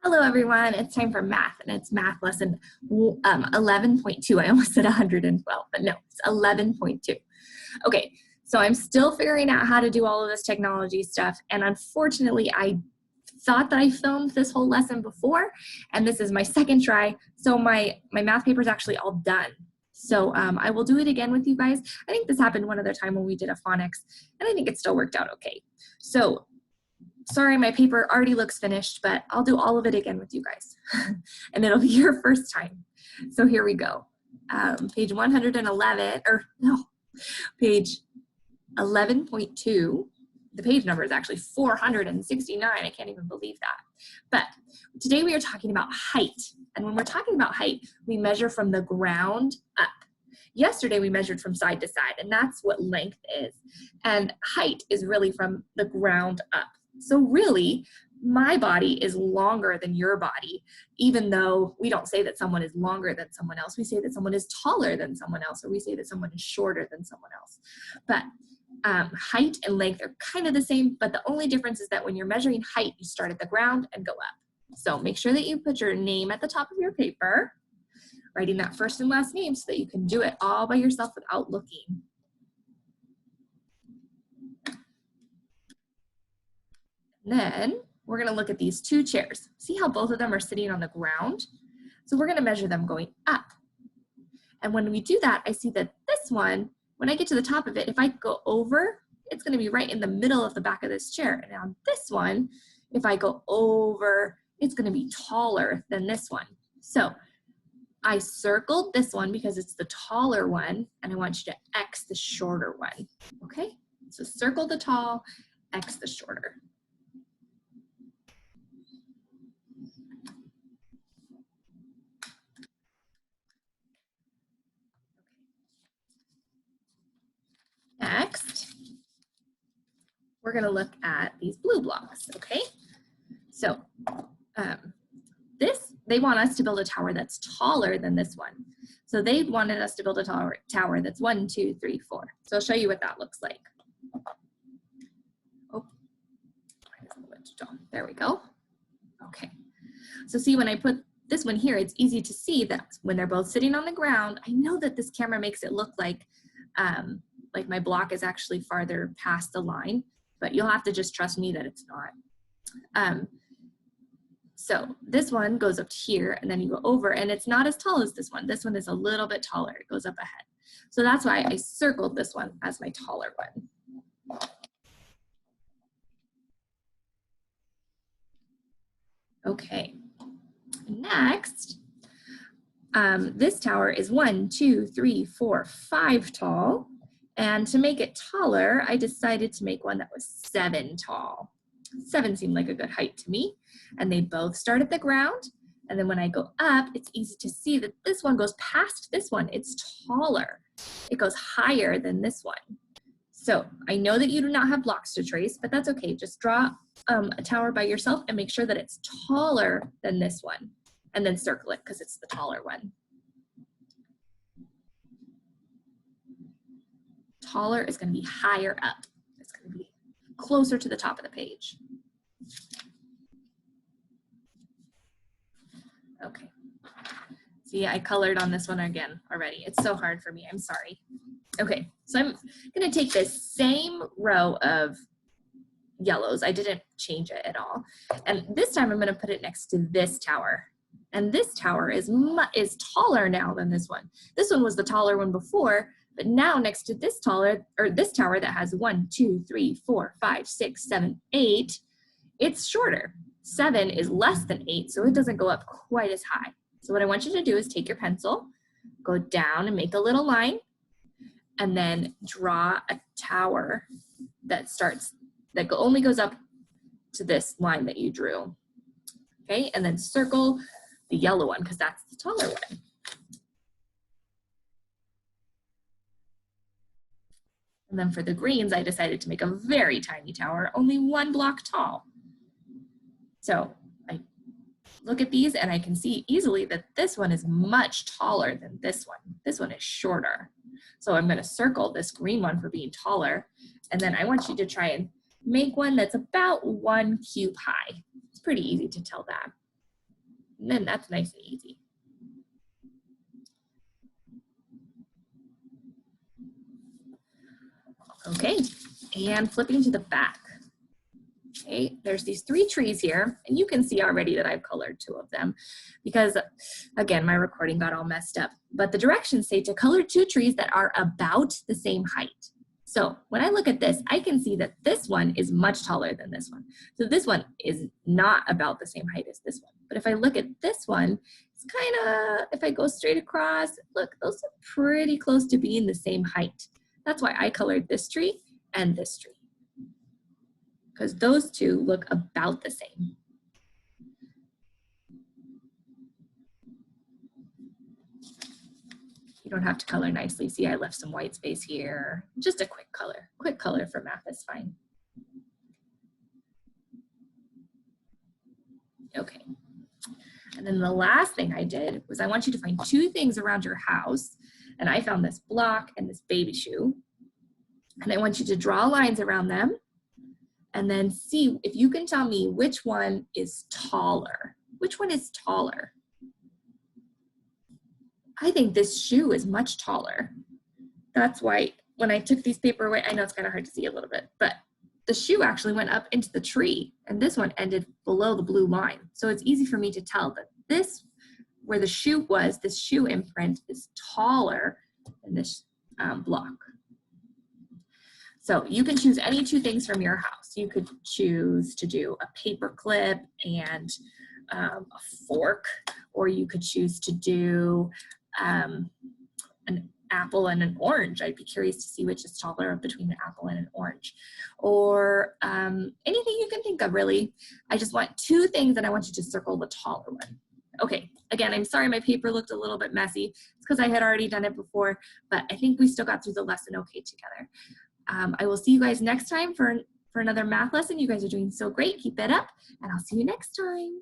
Hello everyone, it's time for math and it's math lesson 11.2. I almost said 112, but no, it's 11.2. Okay, so I'm still figuring out how to do all of this technology stuff, and unfortunately I thought that I filmed this whole lesson before, and this is my second try, so my math paper is actually all done. So I will do it again with you guys. I think this happened one other time when we did a phonics, and I think it still worked out okay. So sorry, my paper already looks finished, but I'll do all of it again with you guys. And it'll be your first time. So here we go. Page 111, or no, page 11.2. The page number is actually 469. I can't even believe that. But today we are talking about height. And when we're talking about height, we measure from the ground up. Yesterday we measured from side to side, and that's what length is. And height is really from the ground up. So really, my body is longer than your body, even though we don't say that someone is longer than someone else. We say that someone is taller than someone else, or we say that someone is shorter than someone else. But height and length are kind of the same, but the only difference is that when you're measuring height, you start at the ground and go up. So make sure that you put your name at the top of your paper, writing that first and last name so that you can do it all by yourself without looking. Then we're going to look at these two chairs. See how both of them are sitting on the ground? So we're going to measure them going up. And when we do that, I see that this one, when I get to the top of it, if I go over, it's going to be right in the middle of the back of this chair. And on this one, if I go over, it's going to be taller than this one. So I circled this one because it's the taller one, and I want you to X the shorter one. Okay? So circle the tall, X the shorter. Next, we're going to look at these blue blocks, okay? So they want us to build a tower that's taller than this one. So they wanted us to build a tower that's 1, 2, 3, 4. So I'll show you what that looks like. Oh, it's a little bit too tall. There we go. Okay. So see, when I put this one here, it's easy to see that when they're both sitting on the ground, I know that this camera makes it look like my block is actually farther past the line, but you'll have to just trust me that it's not. So this one goes up here, and then you go over, and it's not as tall as this one. This one is a little bit taller. It goes up ahead. So that's why I circled this one as my taller one. Okay, next, this tower is 1, 2, 3, 4, 5 tall. And to make it taller, I decided to make one that was 7 tall. 7 seemed like a good height to me. And they both start at the ground. And then when I go up, it's easy to see that this one goes past this one. It's taller. It goes higher than this one. So I know that you do not have blocks to trace, but that's okay. Just draw a tower by yourself and make sure that it's taller than this one. And then circle it because it's the taller one. Taller is going to be higher up. It's going to be closer to the top of the page. Okay. See, I colored on this one again already. It's so hard for me. I'm sorry. Okay, so I'm going to take this same row of yellows. I didn't change it at all. And this time I'm going to put it next to this tower. And this tower is taller now than this one. This one was the taller one before, but now next to this tower that has 1, 2, 3, 4, 5, 6, 7, 8, it's shorter. 7 is less than 8, so it doesn't go up quite as high. So what I want you to do is take your pencil, go down and make a little line, and then draw a tower that only goes up to this line that you drew. Okay, and then circle the yellow one because that's the taller one. And then for the greens, I decided to make a very tiny tower, only 1 block tall. So I look at these and I can see easily that this one is much taller than this one. This one is shorter. So I'm going to circle this green one for being taller. And then I want you to try and make one that's about 1 cube high. It's pretty easy to tell that. And then that's nice and easy. Okay, and flipping to the back. Okay, there's these 3 trees here, and you can see already that I've colored 2 of them because, again, my recording got all messed up. But the directions say to color 2 trees that are about the same height. So when I look at this, I can see that this one is much taller than this one. So this one is not about the same height as this one. But if I look at this one, it's kind of, if I go straight across, look, those are pretty close to being the same height. That's why I colored this tree and this tree, because those 2 look about the same. You don't have to color nicely. See, I left some white space here. Just a quick color. Quick color for math is fine. Okay. And then the last thing I did was I want you to find 2 things around your house. And I found this block and this baby shoe. And I want you to draw lines around them and then see if you can tell me which one is taller. Which one is taller? I think this shoe is much taller. That's why when I took these paper away, I know it's kind of hard to see a little bit, but the shoe actually went up into the tree and this one ended below the blue line. So it's easy for me to tell that this, where the shoe was, this shoe imprint is taller than this block. So you can choose any 2 things from your house. You could choose to do a paper clip and a fork, or you could choose to do an apple and an orange. I'd be curious to see which is taller between an apple and an orange. Or anything you can think of, really. I just want 2 things and I want you to circle the taller one. Okay, again, I'm sorry my paper looked a little bit messy. It's because I had already done it before, but I think we still got through the lesson okay together. I will see you guys next time for another math lesson. You guys are doing so great. Keep it up, and I'll see you next time.